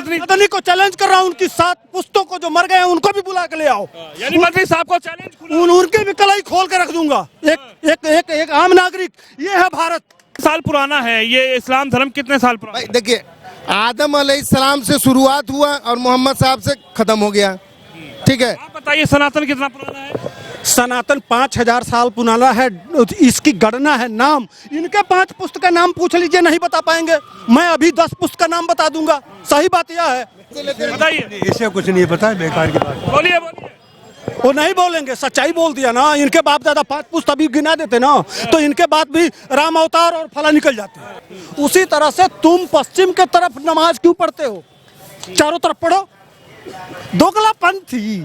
मदनी को चैलेंज कर रहा हूँ, उनकी 7 पुश्तों को जो मर गए हैं उनको भी बुला के ले आओ। यानी मदनी साहब को चैलेंज उनके भी कलाई खोल के रख दूंगा। एक आम नागरिक, ये है भारत। साल पुराना है ये इस्लाम धर्म, कितने साल पुराना? भाई देखिए, आदम अलैहिस्सलाम से शुरुआत हुआ और मोहम्मद साहब से खत्म हो गया, ठीक है। आप बताइए सनातन कितना पुराना है? सनातन 5000 साल पुराना है, इसकी गणना है नाम। इनके 5 पुस्तक का नाम पूछ लीजिए, नहीं बता पाएंगे। मैं अभी 10 पुस्तक का नाम बता दूंगा। सही बात यह है। बताइए। इसे कुछ नहीं पता, बेकार की बात। बोलिए बोलिए। वो नहीं बोलेंगे, सच्चाई बोल दिया ना। इनके बाप दादा 5 पुस्तक अभी गिना देते ना, तो इनके बाद भी राम अवतार और फला निकल जाते। उसी तरह से तुम पश्चिम के तरफ नमाज क्यों पढ़ते हो? चारों तरफ पढ़ो, दोगलापंथी।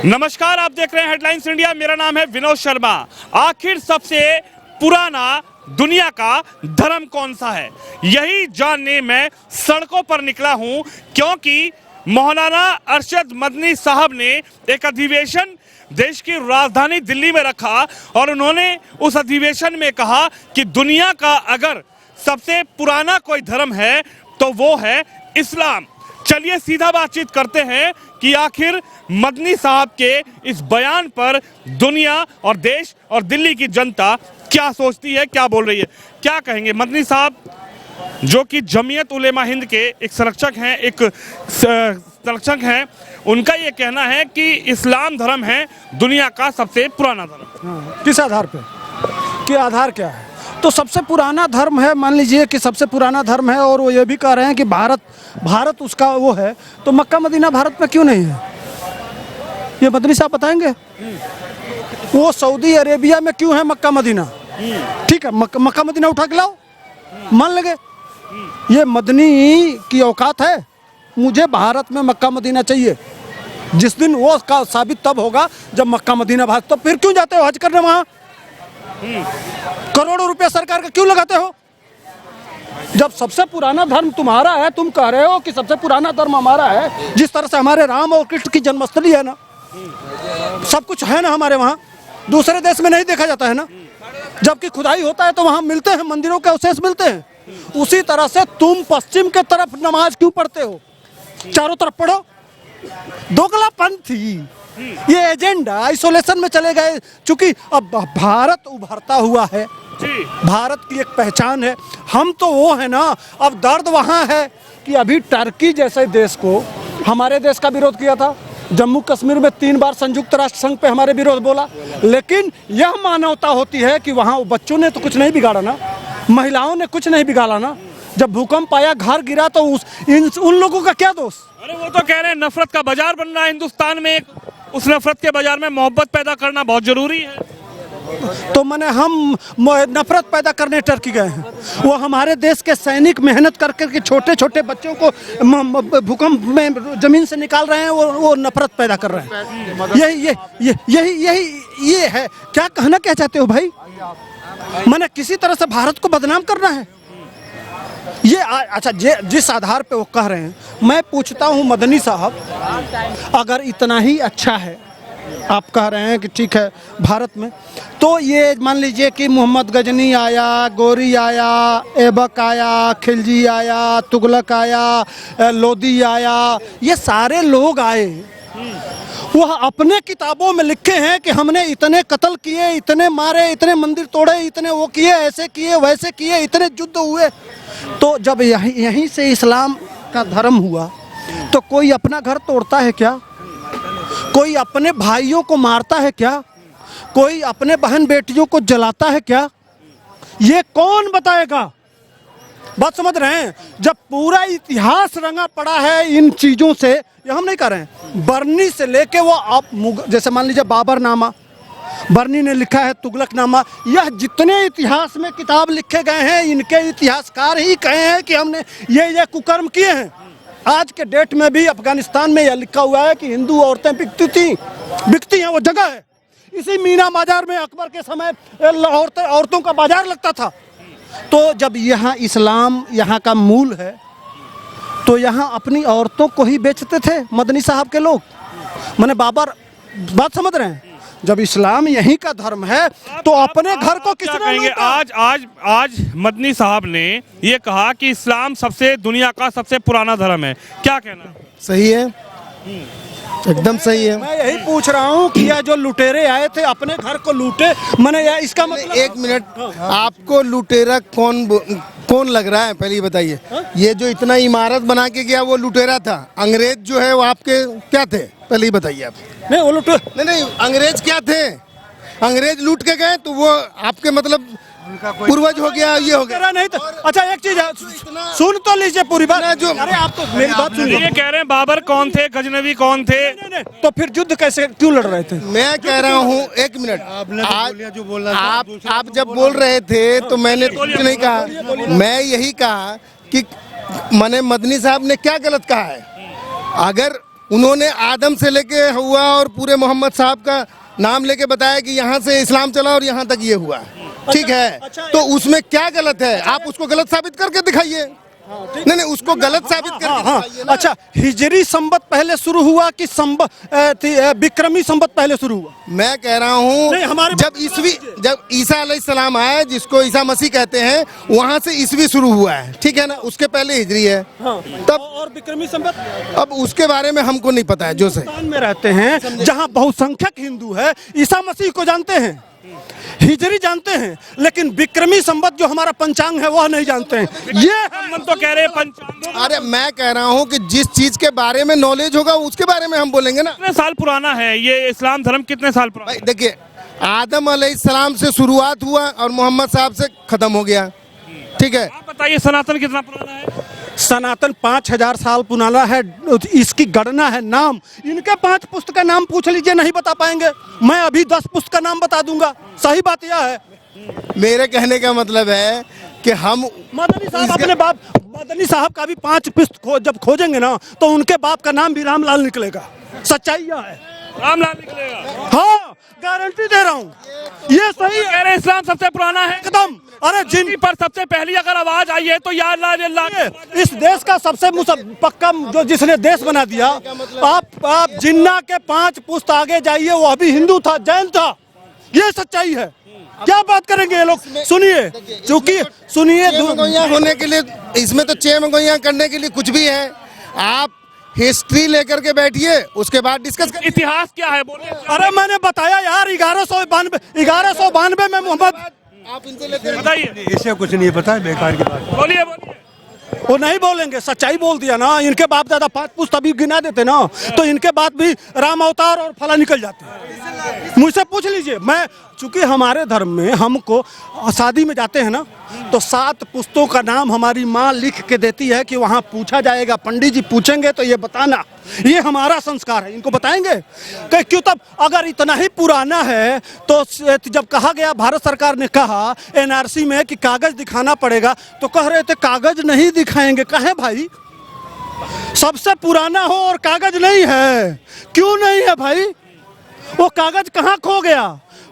नमस्कार, आप देख रहे हैं हेडलाइंस इंडिया। मेरा नाम है विनोद शर्मा। आखिर सबसे पुराना दुनिया का धर्म कौन सा है, यही जानने मैं सड़कों पर निकला हूं, क्योंकि मौलाना अरशद मदनी साहब ने एक अधिवेशन देश की राजधानी दिल्ली में रखा और उन्होंने उस अधिवेशन में कहा कि दुनिया का अगर सबसे पुराना कोई धर्म है तो वो है इस्लाम। चलिए सीधा बातचीत करते हैं कि आखिर मदनी साहब के इस बयान पर दुनिया और देश और दिल्ली की जनता क्या सोचती है, क्या बोल रही है। क्या कहेंगे मदनी साहब, जो कि जमीयत उलेमा हिंद के एक संरक्षक हैं, उनका ये कहना है कि इस्लाम धर्म है दुनिया का सबसे पुराना धर्म। किस आधार पे, के आधार क्या है? तो सबसे पुराना धर्म है, मान लीजिए कि सबसे पुराना धर्म है, और वो ये भी कह रहे हैं कि भारत उसका वो है, तो मक्का मदीना भारत में क्यों नहीं है? ये मदनी साहब बताएंगे। वो सऊदी अरेबिया में क्यों है मक्का मदीना? ठीक है, मक्का मदीना उठा के लाओ, मान लगे। ये मदनी की औकात है? मुझे भारत में मक्का मदीना चाहिए। जिस दिन वो का साबित तब होगा जब मक्का मदीना भारत, तो फिर क्यों जाते हो हज करने वहां? करोड़ों रुपया सरकार का क्यों लगाते हो? जब सबसे पुराना धर्म तुम्हारा है, तुम कह रहे हो कि सबसे पुराना धर्म हमारा है। जिस तरह से हमारे राम और कृष्ण की जन्मस्थली है ना, सब कुछ है ना हमारे वहाँ, दूसरे देश में नहीं देखा जाता है ना। जबकि खुदाई होता है तो वहाँ मिलते हैं, मंदिरों के अवशेष मिलते हैं। उसी तरह से तुम पश्चिम के तरफ नमाज क्यों पढ़ते हो? चारों तरफ पढ़ो, दोगलापंथी। ये एजेंडा आइसोलेशन में चले गए, चूंकि अब भारत उभरता हुआ है, भारत की एक पहचान है। हम तो वो है ना, अब दर्द वहाँ है कि अभी टर्की जैसे देश को हमारे देश का विरोध किया था। जम्मू कश्मीर में 3 बार संयुक्त राष्ट्र संघ पे हमारे विरोध बोला, लेकिन यह मानवता होती है कि वहाँ बच्चों ने तो कुछ नहीं बिगाड़ा ना, महिलाओं ने कुछ नहीं बिगाड़ा ना। जब भूकंप आया, घर गिरा, तो उन लोगों का क्या दोष? अरे वो तो कह रहे हैं नफरत का बाजार बन रहा है हिंदुस्तान में, उस नफरत के बाजार में मोहब्बत पैदा करना बहुत जरूरी है। तो मैंने हम नफरत पैदा करने टर्की गए हैं? वो हमारे देश के सैनिक मेहनत करके छोटे छोटे बच्चों को भूकंप में जमीन से निकाल रहे हैं, वो नफरत पैदा कर रहे हैं। यही है। क्या कहना क्या चाहते हो भाई? मैंने किसी तरह से भारत को बदनाम करना है? ये अच्छा, जिस आधार पे वो कह रहे हैं, मैं पूछता हूँ मदनी साहब, अगर इतना ही अच्छा है, आप कह रहे हैं कि ठीक है भारत में, तो ये मान लीजिए कि मोहम्मद गजनी आया, गोरी आया, ऐबक आया, खिलजी आया, तुगलक आया, लोदी आया, ये सारे लोग आए, वह अपने किताबों में लिखे हैं कि हमने इतने कत्ल किए, इतने मारे, इतने मंदिर तोड़े, इतने वो किए, ऐसे किए, वैसे किए, इतने युद्ध हुए। तो जब यहीं से इस्लाम का धर्म हुआ, तो कोई अपना घर तोड़ता है क्या? कोई अपने भाइयों को मारता है क्या? कोई अपने बहन बेटियों को जलाता है क्या? ये कौन बताएगा? बात समझ रहे हैं? जब पूरा इतिहास रंगा पड़ा है इन चीजों से, ये हम नहीं कर रहे हैं, बर्नी से लेके वो आप जैसे मान लीजिए बाबरनामा, बर्नी ने लिखा है तुगलकनामा, यह जितने इतिहास में किताब लिखे गए हैं, इनके इतिहासकार ही कहे हैं कि हमने ये कुकर्म किए हैं। आज के डेट में भी अफगानिस्तान में यह लिखा हुआ है कि हिंदू औरतें बिकती हैं, वो जगह है। इसी मीना बाजार में अकबर के समय औरतों का बाजार लगता था। तो जब यहाँ इस्लाम यहाँ का मूल है, तो यहाँ अपनी औरतों को ही बेचते थे मदनी साहब के लोग। मैंने बाबर, बात समझ रहे हैं? जब इस्लाम यहीं का धर्म है तो अपने घर को क्या किसने कहेंगे? लूटा? आज मदनी साहब ने ये कहा कि इस्लाम सबसे दुनिया का सबसे पुराना धर्म है, क्या कहना? सही है, एकदम सही है। मैं यही पूछ रहा हूँ कि यह जो लुटेरे आए थे अपने घर को लूटे, मैंने यह इसका मतलब एक मिनट, आपको लुटेरा कौन लग रहा है पहले ये बताइए। ये जो इतना इमारत बना के गया वो लुटेरा था, अंग्रेज जो है वो आपके क्या थे पहले ही बताइए आप। नहीं वो लुटे नहीं, अंग्रेज क्या थे? अंग्रेज लूट के गए तो वो आपके मतलब पूर्वज हो गया, ये हो गया। तेरा नहीं तो अच्छा एक चीज है, सुन तो लीजिए पूरी बात। जो अरे आप तो मेरी बात सुनिए। ये कह रहे हैं बाबर कौन थे, गजनवी कौन थे? नहीं, तो फिर युद्ध कैसे क्यों लड़ रहे थे? मैं कह रहा हूँ, एक मिनट, आप जब बोल रहे थे तो मैंने कुछ नहीं कहा, मैं यही कहा कि मैंने मदनी साहब ने क्या गलत कहा है। अगर उन्होंने आदम से लेके हुआ और पूरे मोहम्मद साहब का नाम लेके बताया कि यहाँ से इस्लाम चला और यहाँ तक ये हुआ, ठीक है, तो उसमें क्या गलत है? आप उसको गलत साबित करके दिखाइए। नहीं, उसको गलत साबित करके दिखाइए ना। अच्छा, हिजरी संवत पहले शुरू हुआ कि विक्रमी संवत पहले शुरू हुआ? मैं कह रहा हूँ जब ईसा अलैहिस्सलाम आए, जिसको ईसा मसीह कहते हैं, वहाँ से ईसवी शुरू हुआ है, ठीक है ना, उसके पहले हिजरी है। तब और विक्रमी संवत? अब उसके बारे में हमको नहीं पता है। जो सही हिंदुस्तान में रहते हैं जहाँ बहुसंख्यक हिंदू है, ईसा मसीह को जानते हैं, हिजरी जानते हैं, लेकिन विक्रमी संवत जो हमारा पंचांग है वह नहीं जानते हैं। ये हम तो कह रहे हैं पंचांग। अरे मैं कह रहा हूँ कि जिस चीज के बारे में नॉलेज होगा उसके बारे में हम बोलेंगे ना। कितने साल पुराना है ये इस्लाम धर्म, कितने साल पुराना? भाई देखिए, आदम अलैहिस्सलाम से शुरुआत हुआ और मोहम्मद साहब से खत्म हो गया, ठीक है। आप बताइए सनातन कितना पुराना है? सनातन 5000 साल पुराना है, इसकी गणना है। नाम इनके 5 पुस्तक का नाम पूछ लीजिए, नहीं बता पाएंगे। मैं अभी 10 पुस्तक का नाम बता दूंगा। सही बात यह है। मेरे कहने का मतलब है कि हम मदनी साहब अपने बाप, मदनी साहब का भी 5 पुस्तक जब खोजेंगे ना तो उनके बाप का नाम भी रामलाल निकलेगा। सच्चाई यह है। रामलाल निकलेगा? हाँ, गारंटी दे रहा हूँ, ये सही कह रहे हैं इस्लाम सबसे पुराना है एकदम। अरे जिन पर सबसे पहली अगर आवाज आई है तो या अल्लाह, इस देश का सबसे पक्का जो जिसने देश बना दिया, आप जिन्ना के 5 पुस्त आगे जाइए, वह भी हिंदू था, जैन था। ये सच्चाई है। क्या बात करेंगे ये लोग? सुनिए, चूंकि सुनिए, होने के लिए इसमें तो चेमगोइयां करने के लिए कुछ भी है। आप हिस्ट्री लेकर के बैठिए, उसके बाद डिस्कस करिए। इतिहास क्या है बोलिए। अरे मैंने बताया यार, 1192 में मोहम्मद, आप इनसे लेते बताइए। इसे कुछ नहीं पता, बेकार की बात। बोलिए बोलिए। वो नहीं बोलेंगे, सच्चाई बोल दिया ना। इनके बाप दादा 5 पुस्त अभी गिना देते ना तो इनके बाद भी राम अवतार और फला निकल जाते। मुझसे पूछ लीजिए। मैं चूंकि हमारे धर्म में हमको शादी में जाते हैं ना तो 7 पुस्तों का नाम हमारी माँ लिख के देती है कि वहाँ पूछा जाएगा, पंडित जी पूछेंगे तो ये बताना। ये हमारा संस्कार है, इनको बताएंगे कि क्यों। तब अगर इतना ही पुराना है तो जब कहा गया, भारत सरकार ने कहा एनआरसी में कि कागज दिखाना पड़ेगा, तो कह रहे थे कागज नहीं दिखाएंगे। कहे भाई, सबसे पुराना हो और कागज नहीं है, क्यों नहीं है भाई? वो कागज कहाँ खो गया,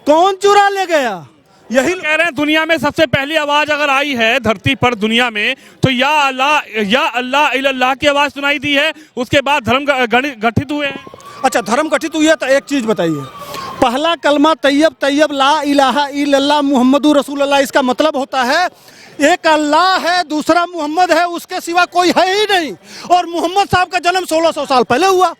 कौन चुरा ले गया? यही कह रहे हैं दुनिया में सबसे पहली आवाज अगर आई है धरती पर दुनिया में तो या अल्लाह इल्लल्लाह की आवाज सुनाई दी है। उसके बाद धर्म गठित हुए हैं। अच्छा, धर्म गठित हुई है तो एक चीज बताइए। पहला कलमा तैयब तैयब ला इलाहा इल्लल्लाह मुहम्मदुर रसूलुल्लाह, इसका मतलब होता है एक अल्लाह है, दूसरा मोहम्मद है, उसके सिवा कोई है ही नहीं। और मोहम्मद साहब का जन्म 1600 साल पहले हुआ।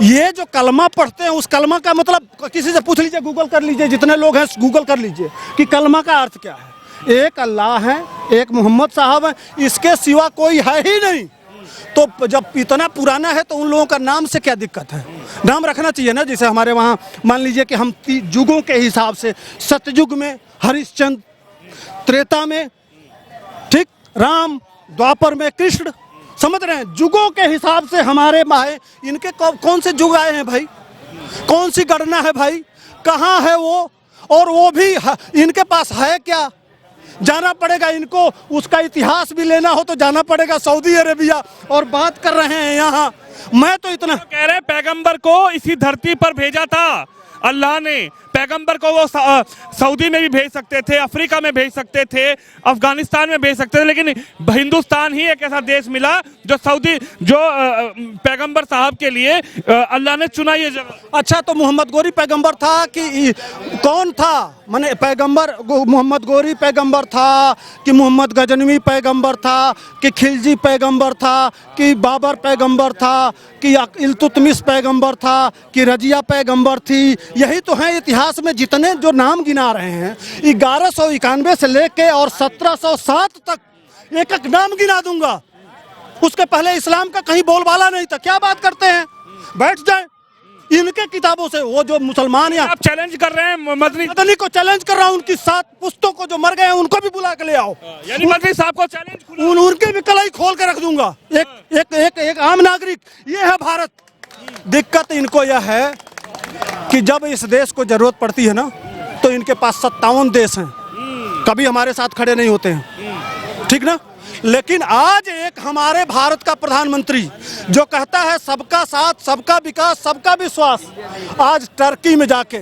ये जो कलमा पढ़ते हैं, उस कलमा का मतलब किसी से पूछ लीजिए, गूगल कर लीजिए, जितने लोग हैं गूगल कर लीजिए कि कलमा का अर्थ क्या है। एक अल्लाह है, एक मोहम्मद साहब है, इसके सिवा कोई है ही नहीं। तो जब इतना पुराना है तो उन लोगों का नाम से क्या दिक्कत है? नाम रखना चाहिए ना। जैसे हमारे वहाँ मान लीजिए कि हम युगों के हिसाब से, सतयुग में हरिश्चंद्र, त्रेता में ठीक राम, द्वापर में कृष्ण, समझ रहे हैं? युगों के हिसाब से हमारे माए, इनके कौन से युग आए हैं भाई? कौन सी गणना है भाई? कहाँ है वो? और वो भी इनके पास है क्या? जाना पड़ेगा इनको। उसका इतिहास भी लेना हो तो जाना पड़ेगा सऊदी अरेबिया। और बात कर रहे हैं यहाँ, मैं तो इतना कह रहे हैं पैगंबर को इसी धरती पर भेजा था। अल्लाह ने पैगंबर को वो सऊदी में भी भेज सकते थे, अफ्रीका में भेज सकते थे, अफगानिस्तान में भेज सकते थे, लेकिन हिंदुस्तान ही एक ऐसा देश मिला जो पैगंबर साहब के लिए अल्लाह ने चुना ये जगह। अच्छा, तो मोहम्मद गोरी पैगंबर था कि कौन था? माने पैगंबर मोहम्मद गोरी पैगंबर था कि मोहम्मद गजनवी पैगंबर था कि खिलजी पैगंबर था कि बाबर पैगंबर था कि इल्तुतमिश पैगंबर था कि रजिया पैगंबर थी? यही तो है इतिहास में जितने जो नाम गिना रहे हैं, 1191 से लेके और 1707 तक एक एक नाम गिना दूंगा। उसके पहले इस्लाम का कहीं बोलबाला नहीं था। क्या बात करते हैं? बैठ जाए इनके किताबों से। वो जो मुसलमान या आप चैलेंज कर रहे हैं मदनी को चैलेंज कर रहा हूँ, उनकी 7 पुस्तकों को जो मर गए हैं उनको भी बुला के ले आओ। यानी मदनी साहब को चैलेंज, उनके भी कलाई खोल के रख दूंगा। एक आम नागरिक। ये है भारत। दिक्कत इनको यह है कि जब इस देश को जरूरत पड़ती है ना, तो इनके पास 57 देश हैं, कभी हमारे साथ खड़े नहीं होते हैं, ठीक ना? लेकिन आज एक हमारे भारत का प्रधानमंत्री जो कहता है सबका साथ, सबका विकास, सबका विश्वास, आज टर्की में जाके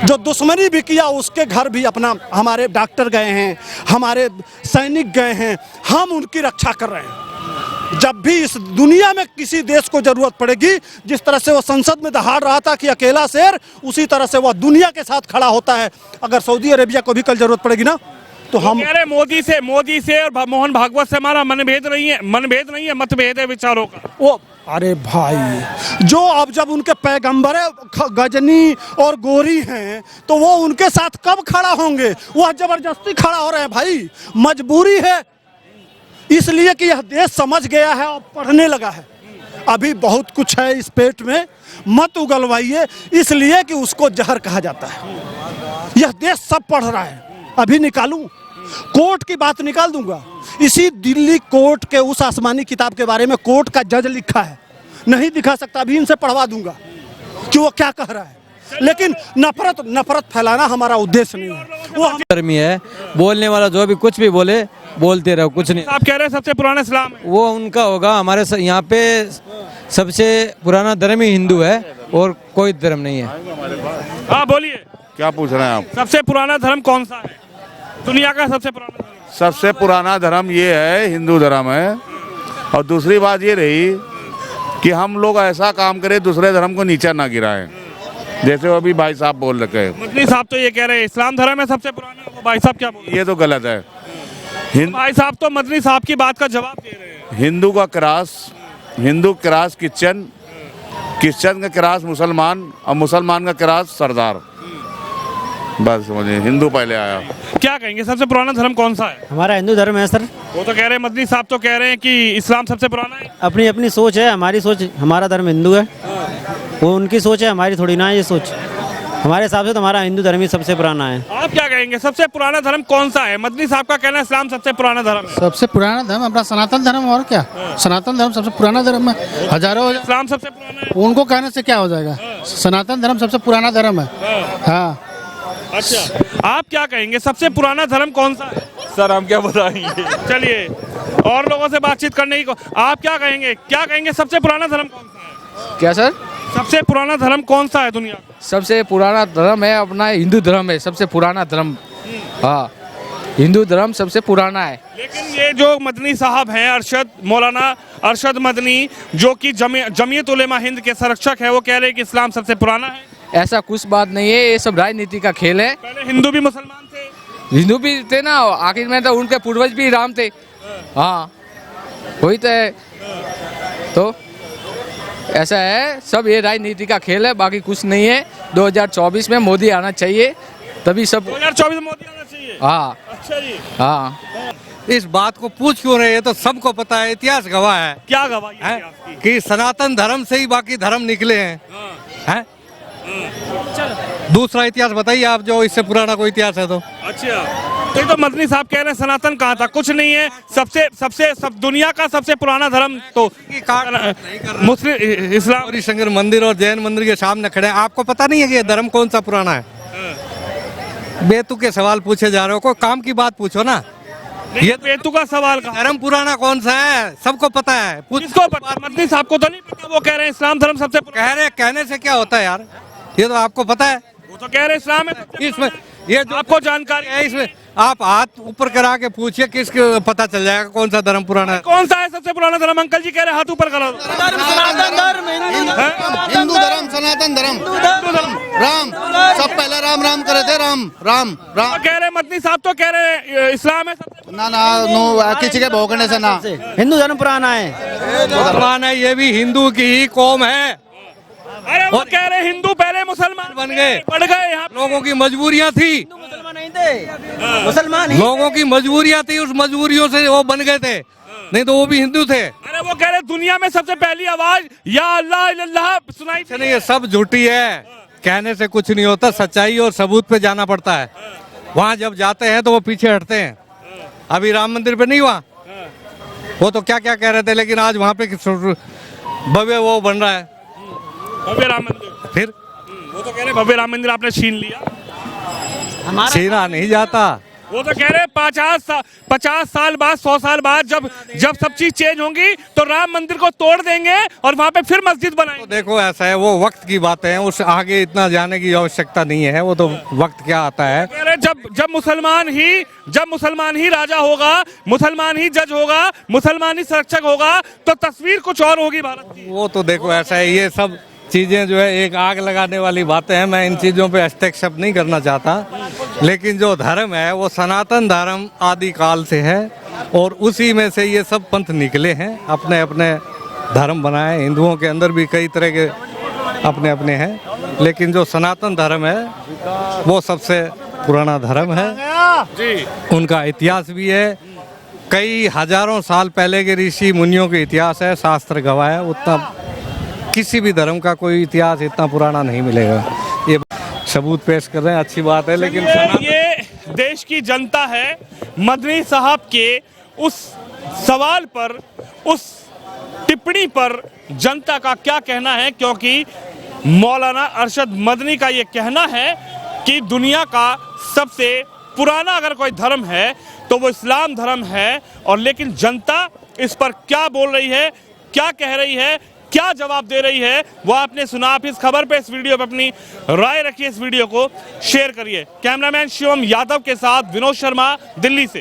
जो दुश्मनी भी किया उसके घर भी अपना हमारे डॉक्टर गए हैं, हमारे सैनिक गए हैं, हम उनकी रक्षा कर रहे हैं। जब भी इस दुनिया में किसी देश को जरूरत पड़ेगी, जिस तरह से वो संसद में दहाड़ रहा था कि अकेला शेर, उसी तरह से वह दुनिया के साथ खड़ा होता है। अगर सऊदी अरेबिया को भी कल जरूरत पड़ेगी ना, तो हम कह रहे मोदी से और मोहन भागवत से हमारा मनभेद नहीं है, मतभेद है विचारों का। वो अरे भाई, जो अब जब उनके पैगंबर गजनी और गोरी हैं, तो वो उनके साथ कब खड़ा होंगे? वह जबरदस्ती खड़ा हो रहे हैं भाई, मजबूरी है, इसलिए कि यह देश समझ गया है और पढ़ने लगा है। अभी बहुत कुछ है इस पेट में, मत उगलवाइए, इसलिए कि उसको जहर कहा जाता है। यह देश सब पढ़ रहा है। अभी निकालूं कोर्ट की बात निकाल दूंगा। इसी दिल्ली कोर्ट के उस आसमानी किताब के बारे में कोर्ट का जज लिखा है, नहीं दिखा सकता, अभी इनसे पढ़वा दूंगा कि वो क्या कह रहा है। लेकिन नफरत फैलाना हमारा उद्देश्य नहीं है। वो धर्मी है, बोलने वाला जो भी कुछ भी बोलते रहो, कुछ नहीं। आप कह रहे हैं सबसे पुराना इस्लाम है, वो उनका होगा। हमारे यहाँ पे सबसे पुराना धर्म ही हिंदू है और कोई धर्म नहीं है। हाँ बोलिए, क्या पूछ रहे हैं आप? सबसे पुराना धर्म कौन सा है दुनिया का? सबसे पुराना धर्म, सबसे पुराना धर्म ये है, हिंदू धर्म है। और दूसरी बात ये रही कि हम लोग ऐसा काम करें दूसरे धर्म को नीचा ना गिराएं, जैसे वो अभी भाई साहब बोल रखे हैं। मदनी साहब तो ये कह रहे हैं इस्लाम धर्म है सबसे पुराना, वो भाई साहब क्या बोल रहे हैं? ये तो गलत है। भाई साहब तो मदनी साहब की बात का जवाब दे रहे हैं। हिंदू क्रॉस क्रिश्चियन का क्रॉस मुसलमान और मुसलमान का क्रॉस सरदार। बस समझिए, हिंदू पहले आया। क्या कहेंगे सबसे पुराना धर्म कौन सा है? हमारा हिंदू धर्म है सर। वो तो कह रहे हैं, मदनी साहब तो कह रहे हैं कि इस्लाम सबसे पुराना है। अपनी अपनी सोच है, हमारी सोच, हमारा धर्म हिंदू है, वो उनकी सोच है, हमारी थोड़ी ना है ये सोच। हमारे हिसाब से तो हमारा हिंदू धर्म ही सबसे पुराना है। आप क्या कहेंगे सबसे पुराना धर्म कौन सा है? मदनी साहब का कहना है इस्लाम सबसे पुराना धर्म है। सबसे पुराना धर्म अपना सनातन धर्म, और क्या? सनातन धर्म सबसे पुराना धर्म है, हजारों इस्लाम सबसे पुराना है। उनको कहने से क्या हो जाएगा? सनातन धर्म सबसे पुराना धर्म है। हाँ। अच्छा, आप क्या कहेंगे सबसे पुराना धर्म कौन सा है? सर हम क्या बताएंगे? चलिए और लोगों से बातचीत करने की आप क्या कहेंगे सबसे पुराना धर्म कौन सा है? क्या सर? सबसे पुराना धर्म कौन सा है दुनिया का? सबसे पुराना धर्म है अपना हिंदू धर्म है, सबसे पुराना धर्म। हाँ, हिंदू धर्म सबसे पुराना है। लेकिन ये जो मदनी साहब हैं, मौलाना अरशद मदनी, जो कि जमीयत उलेमा हिंद के संरक्षक है, वो कह रहे हैं कि इस्लाम सबसे पुराना है। ऐसा कुछ बात नहीं है, ये सब राजनीति का खेल है। पहले हिंदू भी मुसलमान थे, हिंदू भी थे ना, आखिर में तो उनके पूर्वज भी राम थे। हाँ वही तो ऐसा है, सब ये राजनीति का खेल है, बाकी कुछ नहीं है। 2024 में मोदी आना चाहिए, तभी सब। 2024 में मोदी आना चाहिए। हाँ। अच्छा जी। हाँ, इस बात को पूछ क्यों रहे? तो सबको पता है, इतिहास गवाह है। क्या गवाही है कि सनातन धर्म से ही बाकी धर्म निकले हैं। हैं? दूसरा इतिहास बताइए आप, जो इससे पुराना कोई इतिहास है तो। अच्छा, तो मदनी साहब कह रहे हैं सनातन कहाँ था? कुछ नहीं है, सब दुनिया का सबसे पुराना धर्म तो मुस्लिम इस्लाम। गौरी शंकर मंदिर और जैन मंदिर के सामने खड़े हैं, आपको पता नहीं है कि ये धर्म कौन सा पुराना है? बेतुके सवाल पूछे जा रहे हो, कोई काम की बात पूछो ना। ये बेतुका सवाल का धर्म पुराना कौन सा है सबको पता है। किसको पता? मदनी साहब को तो नहीं पता, वो कह रहे हैं इस्लाम धर्म सबसे कहने से क्या होता है यार? ये तो आपको पता है। वो तो कह रहे इस्लाम है सबसे इसमें पुराना। ये जो आपको जानकारी है इसमें, आप हाथ ऊपर करा के पूछिए किसको पता चल जाएगा कौन सा धर्म पुराना है। कौन सा है सबसे पुराना धर्म? अंकल जी कह रहे हाथ ऊपर करो। हिंदू धर्म, सनातन धर्म, राम, सब पहले राम राम करे थे, राम राम राम। कह रहे मदनी साहब तो कह रहे इस्लाम है सबसे ना ना नो किसी के भोगने से ना। हिंदू धर्म पुराना है। मुसलमान है, ये भी हिंदू की ही कौम है। अरे वो कह रहे हिंदू पहले मुसलमान बन गए, बढ़ गए यहाँ पे। लोगों की मजबूरियां थी, मुसलमान नहीं थे, मुसलमान ही लोगों की मजबूरियां थी, उस मजबूरियों से वो बन गए थे, नहीं तो वो भी हिंदू थे। अरे वो कह रहे दुनिया में सबसे पहली आवाज या अल्लाह इल्लल्लाह सुनाई थी। नहीं, ये सब झूठी है, कहने से कुछ नहीं होता, सच्चाई और सबूत पे जाना पड़ता है। वहाँ जब जाते हैं तो वो पीछे हटते हैं। अभी राम मंदिर पे नहीं हुआ, वो तो क्या क्या कह रहे थे, लेकिन आज वहाँ पे भव्य वो बन रहा है भव्य राम मंदिर। फिर वो तो कह रहे भव्य राम मंदिर आपने छीन लिया। छीना नहीं जाता। वो तो कह रहे 50 साल बाद 100 साल बाद जब सब चीज चेंज होंगी तो राम मंदिर को तोड़ देंगे और वहाँ पे फिर मस्जिद बनाएंगे। तो देखो ऐसा है, वो वक्त की बातें हैं, उस आगे इतना जाने की आवश्यकता नहीं है, वो तो वक्त क्या आता है। कह रहे जब मुसलमान ही राजा होगा, मुसलमान ही जज होगा, मुसलमान ही संरक्षक होगा तो तस्वीर कुछ और होगी भारत की। वो तो देखो ऐसा है, ये सब चीजें जो है एक आग लगाने वाली बातें हैं, मैं इन चीजों पे हस्तक्षेप नहीं करना चाहता, लेकिन जो धर्म है वो सनातन धर्म आदिकाल से है और उसी में से ये सब पंथ निकले हैं, अपने अपने धर्म बनाए। हिंदुओं के अंदर भी कई तरह के अपने अपने हैं, लेकिन जो सनातन धर्म है वो सबसे पुराना धर्म है जी। उनका इतिहास भी है, कई हजारों साल पहले के ऋषि मुनियों के इतिहास है, शास्त्र गवाह है। उतना किसी भी धर्म का कोई इतिहास इतना पुराना नहीं मिलेगा। ये सबूत पेश कर रहे हैं, अच्छी बात है, लेकिन ये देश की जनता है। मदनी साहब के उस सवाल पर, उस टिप्पणी पर जनता का क्या कहना है, क्योंकि मौलाना अरशद मदनी का ये कहना है कि दुनिया का सबसे पुराना अगर कोई धर्म है तो वो इस्लाम धर्म है। और लेकिन जनता इस पर क्या बोल रही है, क्या कह रही है, क्या जवाब दे रही है, वो आपने सुना। आप इस खबर पे, इस वीडियो पे अपनी राय रखिए, इस वीडियो को शेयर करिए। कैमरामैन शिवम यादव के साथ विनोद शर्मा, दिल्ली से।